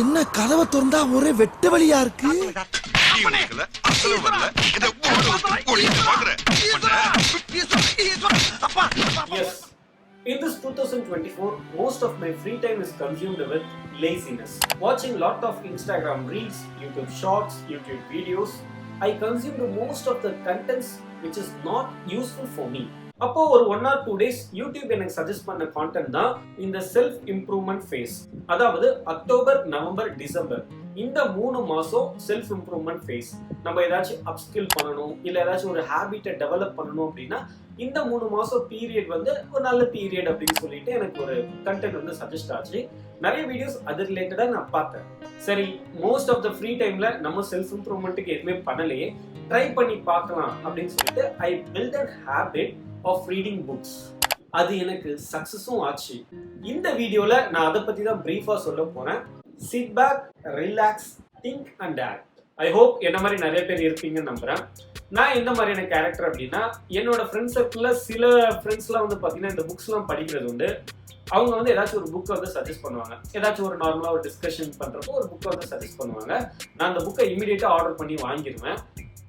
என்ன கதவை திறந்தா ஒரே வெட்ட வழியா இருக்கு. Yes. In this 2024, most of my free time is consumed with laziness. Watching lot of Instagram reels, YouTube shorts, YouTube videos. I consume most of the contents which is not useful for me. அப்போ ஒரு 1 or 2 days YouTube எனக்கு suggest பண்ண content தான் இந்த self improvement face. அதாவது October, November, December இந்த 3 மாசம் self improvement face. நம்ம ஏதாச்சும் அப்ஸ்கில் பண்ணணும், இல்ல ஏதாச்சும் ஒரு ஹேபிட்டை டெவலப் பண்ணணும் அப்படின்னா இந்த 3 மாசம் பீரியட் வந்து ஒரு நல்ல பீரியட் அப்படின்னு சொல்லிட்டு எனக்கு ஒரு கண்டென்ட் வந்து சஜஸ்ட் ஆச்சு. நிறைய வீடியோஸ் அது ரிலேட்டடா நான் பார்த்தேன். சரி, மோஸ்ட் ஆஃப் த ஃப்ரீ டைம்ல நம்ம செல்ஃப் இம்ப்ரூவ்மெண்ட்டுக்கு எதுவுமே பண்ணலையே, ட்ரை பண்ணி பார்க்கலாம் அப்படின்னு சொல்லிட்டு I build a habit of reading books. அது எனக்கு சக்சஸும் ஆச்சு. இந்த வீடியோல நான் அதை பத்தி தான் பிரீஃபா சொல்ல போறேன். Sit back, relax, think and act. I hope என்ன மாதிரி நிறைய பேர் இருப்பீங்கன்னு நம்புறேன். நான் எந்த மாதிரியான கேரக்டர் அப்படின்னா, என்னோட ஃப்ரெண்ட்ஸ் சர்க்கிள்ல சில ஃப்ரெண்ட்ஸ்லாம் வந்து பாத்தீங்கன்னா இந்த புக்ஸ்லாம் படிக்கிறது உண்டு. அவங்க வந்து ஏதாச்சும் ஒரு புக்கை வந்து சஜஸ்ட் பண்ணுவாங்க. ஏதாச்சும் ஒரு நார்மலா ஒரு டிஸ்கஷன் பண்றப்போ ஒரு புக்கை வந்து சஜஸ்ட் பண்ணுவாங்க. நான் அந்த புக்கை இமீடியட்டா ஆர்டர் பண்ணி வாங்கிடுவேன்.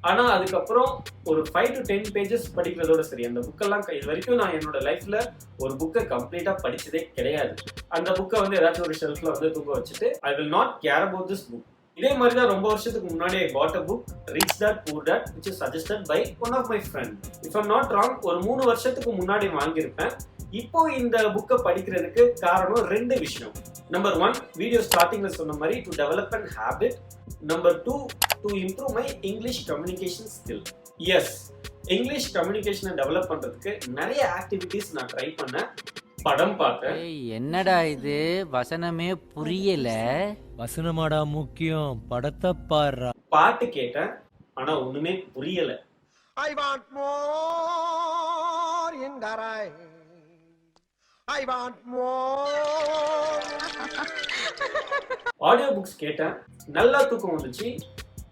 ஆனா அதுக்கப்புறம் ஒரு 5 to 10 பேஜஸ் படிக்கிறதோட சரி. அந்த புக்கெல்லாம் இது வரைக்கும் நான் என்னோட லைஃப்ல ஒரு புக்கை கம்ப்ளீட்டா படிச்சதே கிடையாது. அந்த புக்கை வந்து ஏதாச்சும் ஒரு ஷெல்ஃப்ல வந்து தூக்க வச்சுட்டு I will not care about this book. இதே மாதிரி தான் ரொம்ப வருஷத்துக்கு முன்னாடி I bought a book, rich dad poor dad, which is suggested by one of my friend. If I'm not wrong, ஒரு 3 வருஷத்துக்கு முன்னாடி வாங்கியிருப்பேன். இப்போ இந்த புக்கை படிக்கிறதுக்கு காரணம் 2 விஷயம். நம்பர் 1, வீடியோ ஸ்டார்டிங்ல சொன்ன மாதிரி to develop an habit. Number 2, to improve my English communication skill. Yes, English கம்யூனிகேஷனை டெவலப் பண்றதுக்கு நிறைய ஆக்டிவிட்டிஸ் நான் ட்ரை பண்ணேன். படம் பார்த்தேன். என்னடா இது வசனமே புரியல. வசனமாடா முக்கியம், படத்தை பாடுறா. பாட்டு கேட்டேன், ஆனா ஒண்ணுமே புரியல. I want more in the rain. I want more. Audio books கேட்டேன், நல்லா தூக்கம் வந்துச்சு.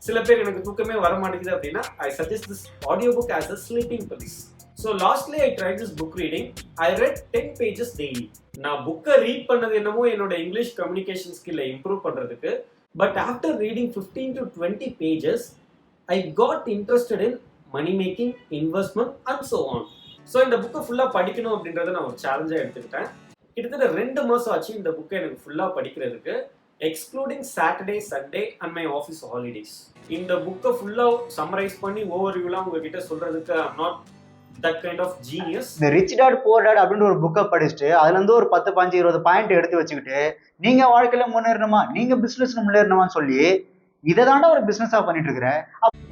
சில பேர் எனக்கு தூக்கமே வர மாட்டேங்குது அப்படின்னா I suggest this audio book as a sleeping pills. So lastly I try this book reading. I read 10 pages daily. நான் புக்கை ரீட் பண்ணது என்னமோ என்னோட இங்கிலீஷ் கம்யூனிகேஷன் ஸ்கில்லை இம்ப்ரூவ் பண்றதுக்கு. But after reading 15 to 20 pages I got interested in money making, investment and so on. So இந்த புக்கை ஃபுல்லாக படிக்கணும் அப்படின்றத நான் ஒரு சேலஞ்சாக எடுத்துக்கிட்டேன். கிட்டத்தட்ட 2 மாதம் ஆச்சு இந்த புக்கை எனக்கு ஃபுல்லாக படிக்கிறதுக்கு, excluding Saturday, Sunday and my office holidays. இந்த புக்கை ஃபுல்லாக சம்மரைஸ் பண்ணி ஓவர்வியூலாம் உங்ககிட்ட சொல்றதுக்கு I'm not that kind of genius. இந்த ரிச் டாட் புவர் டாட் அப்படின்னு ஒரு புக்கை படிச்சுட்டு அதுல இருந்து ஒரு 10, 15, 20 பாயிண்ட் எடுத்து வச்சுக்கிட்டு நீங்க வாழ்க்கையில முன்னேறணுமா, நீங்க பிசினஸ்ல முன்னேறணுமான்னு சொல்லி இதை தாண்டா ஒரு பிசினஸா பண்ணிட்டு இருக்கிறேன்.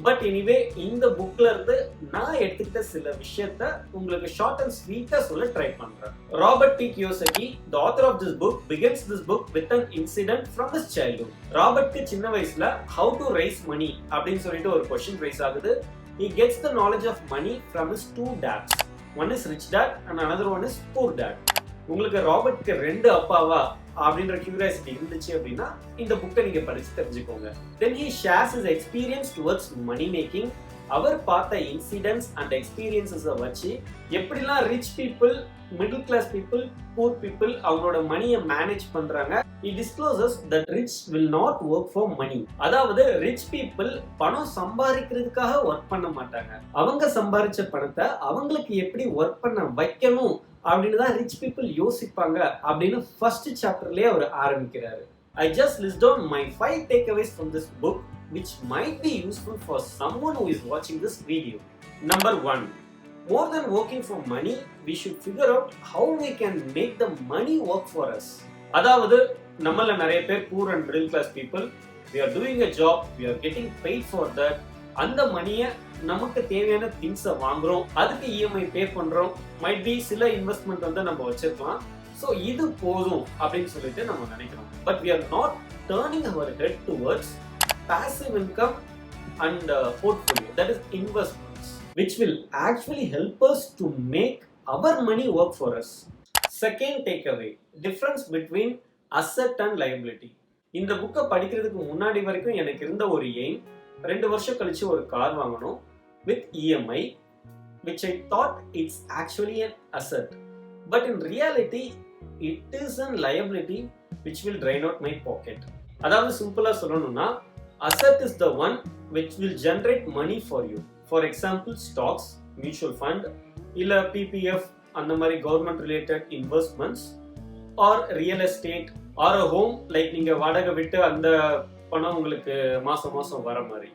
பட் எனிவே இந்த புக்ல இருந்து நான் எடுத்துக்கிட்ட சில விஷயத்த உங்களுக்கு ஷார்ட் அண்ட் ஸ்வீட்டா சொல்ல ட்ரை பண்றேன். Robert T Kiyosaki, the author of this book, begins this book with an incident from his childhood. ராபர்ட்க்கு சின்ன வயசுல how to raise money அப்படின்னு சொல்லிட்டு ஒரு கொஸ்டின் ரைஸ் ஆகுது. He gets the knowledge of money from his 2 dads. One is rich dad and another one is poor dad. உங்களுக்கு ராபர்ட்க்கு 2 அப்பாவா அப்படின்ற curiosity இருந்துச்சு அப்படின்னா இந்த புக்கை நீங்க படிச்சு தெரிஞ்சுக்கோங்க. Then he shares his experience towards money making. அவர் பார்த்த இன்சிடென்ட்ஸ் அண்ட் எக்ஸ்பீரியன்ஸஸை வச்சு எப்படிலாம் rich people, middle class people, poor people அவங்களோட மணியை மேனேஜ் பண்றாங்க. He discloses that rich will not work for money. அதாவது ரிச் பீப்புள் பணம் சம்பாதிக்கிறதுக்காக ஒர்க் பண்ண மாட்டாங்க. அவங்க சம்பாதிச்ச பணத்தை அவங்களுக்கு எப்படி ஒர்க் பண்ண வைக்கணும் அப்படின்னு தான் ரிச் பீப்புள் யோசிப்பாங்க அப்படின்னு ஃபர்ஸ்ட் சாப்டர்லயே அவர் ஆரம்பிக்கிறாரு. I just list down my 5 takeaways from this book which might be useful for someone who is watching this video. Number 1, more than working for money, we should figure out how we can make the money work for us. அதாவது நம்மள நிறைய பேர் poor and middle class people, we are doing a job, we are getting paid for that. அந்த மணியை நமக்கு தேவையான திங்ஸை வாங்குறோம், அதுக்கு இஎம்ஐ பே பண்றோம், மைட் பி சில இன்வெஸ்ட்மெண்ட் வந்து நம்ம வச்சிருக்கலாம். ஸோ இது போதும் அப்படின்னு சொல்லிட்டு நம்ம நினைக்கிறோம். But we are not turning our head towards passive income and portfolio, that is investments, which will actually help us to make our money work for us. Second takeaway, difference between asset and liability. இந்த புக்கை படிக்கிறதுக்கு முன்னாடி வரைக்கும் எனக்கு இருந்த ஒரு aim, 2 வருஷம் கழிச்சு ஒரு கார் வாங்கணும் with EMI. which I thought it's actually an asset. But in reality, it is a liability which will drain out my pocket. அதாவது சிம்பிளா சொல்லணும்னா asset is the one which will generate money for you. For example, stocks, mutual fund, இல்ல PPF அந்த மாதிரி government related investments, or real estate, or a home, like நீங்க வாடகை விட்டு அந்த பணம் உங்களுக்கு மாசம் மாசம் வர மாதிரி.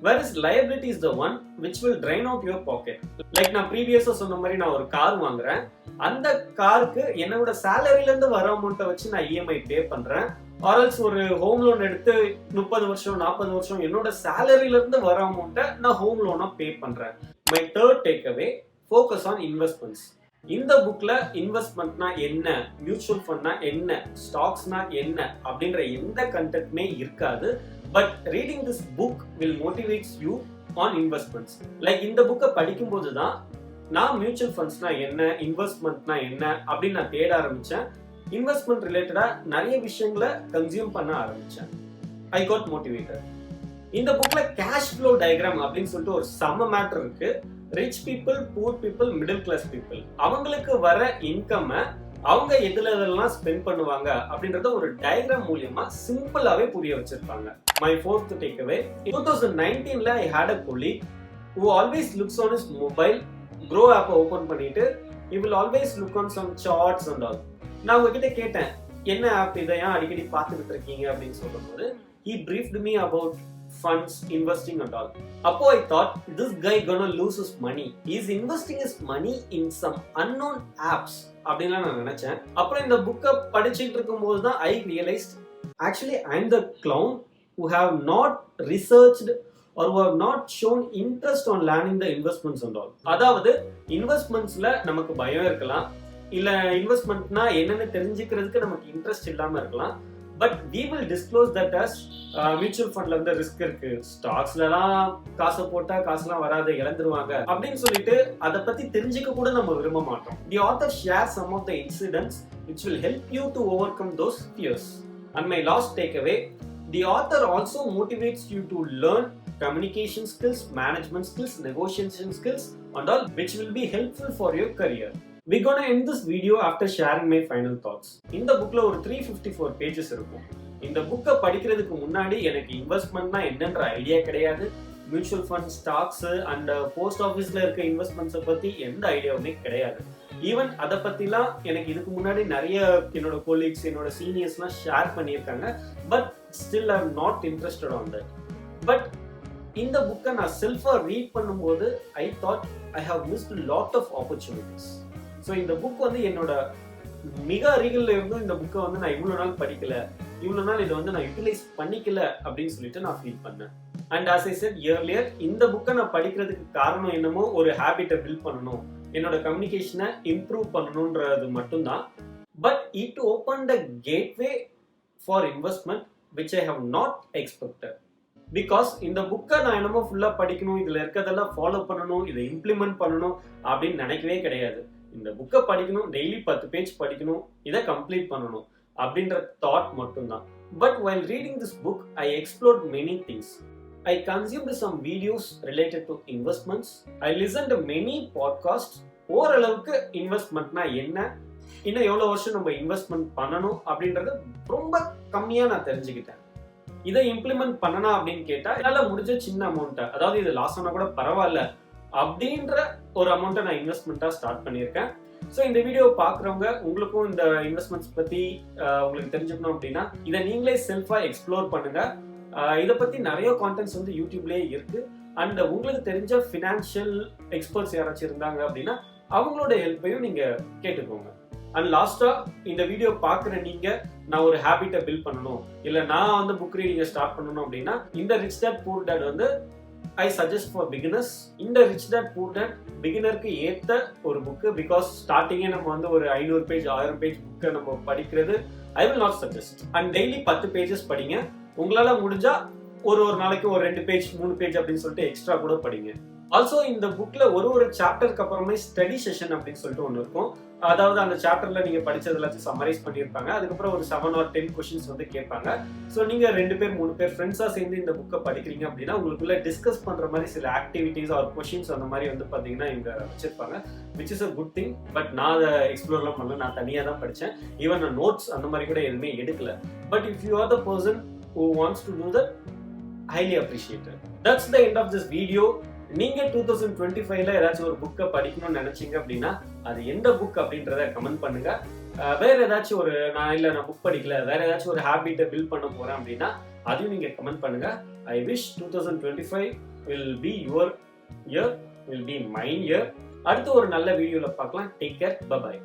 Whereas liability is the one which will drain out your pocket. Like நான் ப்ரீவியஸா சொன்ன மாதிரி நான் ஒரு கார் வாங்குறேன், அந்த காருக்கு என்னோட சேலரியில இருந்து வர அமௌண்ட்டை வச்சு நான் இஎம்ஐ பே பண்றேன். ஆர்எல்ஸ் ஒரு ஹோம் லோன் எடுத்து 30 வருஷம் 40 வருஷம் என்னோட சேலரியில இருந்து வர அமௌண்ட்டை நான் ஹோம் லோனா பே பண்றேன். My third take away, focus on investments. இந்த புக்ல இன்வெஸ்ட்மெண்ட்னா என்ன, மியூச்சுவல் ஃபண்ட்னா என்ன, ஸ்டாக்ஸ்னா என்ன அப்படின்ற எந்த கண்டென்ட்மே இருக்காது. But reading this book will motivates you on investments. Like இந்த புக்கை படிக்கும்போது தான் நான் மியூச்சுவல் ஃபண்ட்ஸ்னா என்ன, இன்வெஸ்ட்மெண்ட்னா என்ன அப்படின்னு நான் தேட ஆரம்பிச்சேன். இன்வெஸ்ட்மெண்ட் ரிலேட்டடா நிறைய விஷயங்களை கன்சியூம் பண்ண ஆரம்பிச்சேன். I got motivated. இந்த புக்ல கேஷ் ஃப்ளோ டயக்ராம் அப்படின்னு சொல்லிட்டு ஒரு செம்ம மேட்டர் இருக்கு. Rich people, poor people, middle class people, அவங்களுக்கு வர இன்கம் அவங்க எதுல ஸ்பெண்ட் பண்ணுவாங்க அப்படின்றத ஒரு டயக்ராம் மூலியமா சிம்பிளாவே புரிய வச்சிருப்பாங்க. மை ஃபோர்த் டேக் அவே, 2019ல I had a colleague who always looks on his mobile, Grow app open பண்ணிட்டு he will always look on some charts and all. நான் உங்ககிட்ட கேட்டேன், என்ன ஆப் இதை ஏன் அடிக்கடி பார்த்துக்கிட்டு இருக்கீங்க அப்படின்னு சொல்லும்போது he briefed me about funds, investing and all. அப்போ I thought this guy gonna lose his money. He is investing his money in some unknown apps அப்படின்னு நான் நினைச்சேன். அப்புறம் இந்த புக்கை படிச்சுட்டு இருக்கும்போது தான் I realized actually I am the clown who have not researched or who have not shown interest on learning the investments and all. அதாவது இன்வெஸ்ட்மெண்ட்ஸ்ல நமக்கு பயம் இருக்கலாம், இல்ல இன்வெஸ்ட்மெண்ட்னா என்னன்னு தெரிஞ்சுக்கிறதுக்கு நமக்கு இன்ட்ரெஸ்ட் இல்லாம இருக்கலாம். But we will disclose that as mutual ஃபண்ட்ல வந்து ரிஸ்க் இருக்கு, ஸ்டாக்ஸ்லாம் காசை போட்டா காசுலாம் வராது, இழந்துருவாங்க அப்படின்னு சொல்லிட்டு அதை பத்தி தெரிஞ்சுக்க கூட நம்ம விரும்ப மாட்டோம். The author shares some of the incidents which will help you to overcome those fears. And my last takeaway, the author also motivates you to learn communication skills, management skills, negotiation skills and all, which will be helpful for your career. We're gonna end this video after sharing my final thoughts. இந்த புக்ல ஒரு 354 pages இருக்கும். இந்த புக்கை படிக்கிறதுக்கு முன்னாடி எனக்கு இன்வெஸ்ட்மெண்ட்னா என்னன்ற ஐடியா கிடையாது. Mutual fund, stocks and post ஆஃபீஸ்ல இருக்க இன்வெஸ்ட்மெண்ட்ஸை பத்தி எந்த ஐடியாவுமே கிடையாது. ஈவன் அதை பத்திலாம் எனக்கு இதுக்கு முன்னாடி நிறைய என்னோட கொலீக்ஸ், என்னோட சீனியர்ஸ்லாம் ஷேர் பண்ணியிருக்காங்க. But still I am not interested on that. But இந்த புக்கை நான் செல்ஃபா ரீட் பண்ணும்போது I thought I have missed lot of opportunities. So இந்த புக் வந்து என்னோட மிக அருகில் இருந்தும் இந்த புக்கை வந்து நான் இவ்வளோ நாள் படிக்கல, இவ்வளோ நாள் இதை வந்து நான் யூட்டிலைஸ் பண்ணிக்கல அப்படின்னு சொல்லிட்டு நான் ஃபீல் பண்ணேன். And as I set earlier, இந்த புக்கை நான் படிக்கிறதுக்கு காரணம் என்னமோ ஒரு ஹேபிட்டை பில்ட் பண்ணணும், என்னோட கம்யூனிகேஷனை இம்ப்ரூவ் பண்ணணுன்றது மட்டும்தான். But it open the gateway for investment which I have not expected. Because இந்த புக்கை நான் என்னமோ ஃபுல்லாக படிக்கணும், இதில் இருக்கிறதெல்லாம் ஃபாலோ பண்ணணும், இதை இம்ப்ளிமெண்ட் பண்ணணும் அப்படின்னு நினைக்கவே கிடையாது. இந்த புக்கை படிக்கணும், டெய்லி 10 பேஜ் படிக்கணும், இதை கம்ப்ளீட் பண்ணணும் அப்படின்ற தாட் மட்டும்தான். But while reading this book I explored many things. I consumed some videos related to investments. I listened to many podcasts. ஓரளவுக்கு இன்வெஸ்ட்மெண்ட்னா என்ன, இன்னும் எவ்வளோ வருஷம் நம்ம இன்வெஸ்ட்மெண்ட் பண்ணணும் அப்படின்றது ரொம்ப கம்மியாக நான் தெரிஞ்சுக்கிட்டேன். இதை இம்ப்ளிமெண்ட் பண்ணனா அப்படின்னு கேட்டால் என்னால் முடிஞ்ச சின்ன அமௌண்ட்டை, அதாவது இது லாஸ் ஆனால் கூட பரவாயில்ல அப்படின்ற ஒரு அமௌண்ட்டை நான் இன்வெஸ்ட்மெண்ட்டாக ஸ்டார்ட் பண்ணியிருக்கேன். ஸோ இந்த வீடியோ பார்க்குறவங்க உங்களுக்கும் இந்த இன்வெஸ்ட்மெண்ட்ஸ் பற்றி உங்களுக்கு தெரிஞ்சுக்கணும் அப்படின்னா இதை நீங்களே செல்ஃபாக எக்ஸ்ப்ளோர் பண்ணுங்கள். இதை பற்றி நிறைய கான்டென்ட்ஸ் வந்து யூடியூப்லேயே இருக்குது. அண்ட் உங்களுக்கு தெரிஞ்ச ஃபினான்ஷியல் எக்ஸ்பர்ட்ஸ் யாராச்சும் இருந்தாங்க அப்படின்னா அவங்களோட ஹெல்ப்பையும் நீங்கள் கேட்டுக்கோங்க. அண்ட் லாஸ்ட்டாக இந்த வீடியோ பார்க்குற நீங்கள் நான் ஒரு ஹேபிட்டை பில்ட் பண்ணணும், இல்லை நான் வந்து புக் ரீடிங்கை ஸ்டார்ட் பண்ணணும் அப்படின்னா இந்த ரிச் டாட் பூர் டாட் வந்து ஐ சஜஸ்ட் ஃபார் பிகினர்ஸ். இந்த ரிச் டாட் பூர் டாட் பிகினருக்கு ஏற்ற ஒரு புக்கு. பிகாஸ் ஸ்டார்டிங்கே நம்ம வந்து ஒரு 500 பேஜ் 1000 பேஜ் புக்கை நம்ம படிக்கிறது ஐ will not suggest. And daily 10 pages படிங்க. உங்களால் முடிஞ்சா ஒரு நாளைக்கு ஒரு 2 பேஜ் 3 பேஜ் அப்படின்னு சொல்லிட்டு எக்ஸ்ட்ரா கூட படிங்க. ஆல்சோ இந்த புக்ல ஒரு சாப்டருக்கு அப்புறமே ஸ்டடி செஷன் அப்படின்னு சொல்லிட்டு ஒன்று இருக்கும். அதாவது அந்த சாப்டர்ல நீங்க படிச்சது எல்லாத்தையும் சம்மரைஸ் பண்ணியிருப்பாங்க. அதுக்கப்புறம் ஒரு 7 or 10 கொஸ்டின்ஸ் வந்து கேட்பாங்க. ஸோ நீங்க 2 பேர் 3 பேர் ஃப்ரெண்ட்ஸா சேர்ந்து இந்த புக்கை படிக்கிறீங்க அப்படின்னா உங்களுக்குள்ள டிஸ்கஸ் பண்ற மாதிரி சில ஆக்டிவிட்டிஸ் ஆர் கொஸ்டின்ஸ் அந்த மாதிரி வந்து பாத்தீங்கன்னா இங்க வச்சிருப்பாங்க, which is a good thing. But நான் அதை எக்ஸ்ப்ளோர்லாம் பண்ணல, நான் தனியாக தான் படித்தேன். ஈவன் நான் நோட்ஸ் அந்த மாதிரி கூட எதுவுமே எடுக்கல. But if you are the person who wants to do that, highly appreciated. That's the end of this video. நீங்க 2025ல ஏதாச்சும் ஒரு புக்கை படிக்கணும்னு நினைச்சீங்க அப்படின்னா அது எந்த புக் அப்படின்றத கமெண்ட் பண்ணுங்க. வேற ஏதாச்சும் நான் புக் படிக்கல, வேற ஏதாச்சும் ஒரு ஹேபிட்டை பில்ட் பண்ண போறேன் அப்படின்னா அதையும் நீங்க கமெண்ட் பண்ணுங்க. I wish 2025 will be your year, will be my year. அடுத்து ஒரு நல்ல வீடியோல பார்க்கலாம். Take care, by.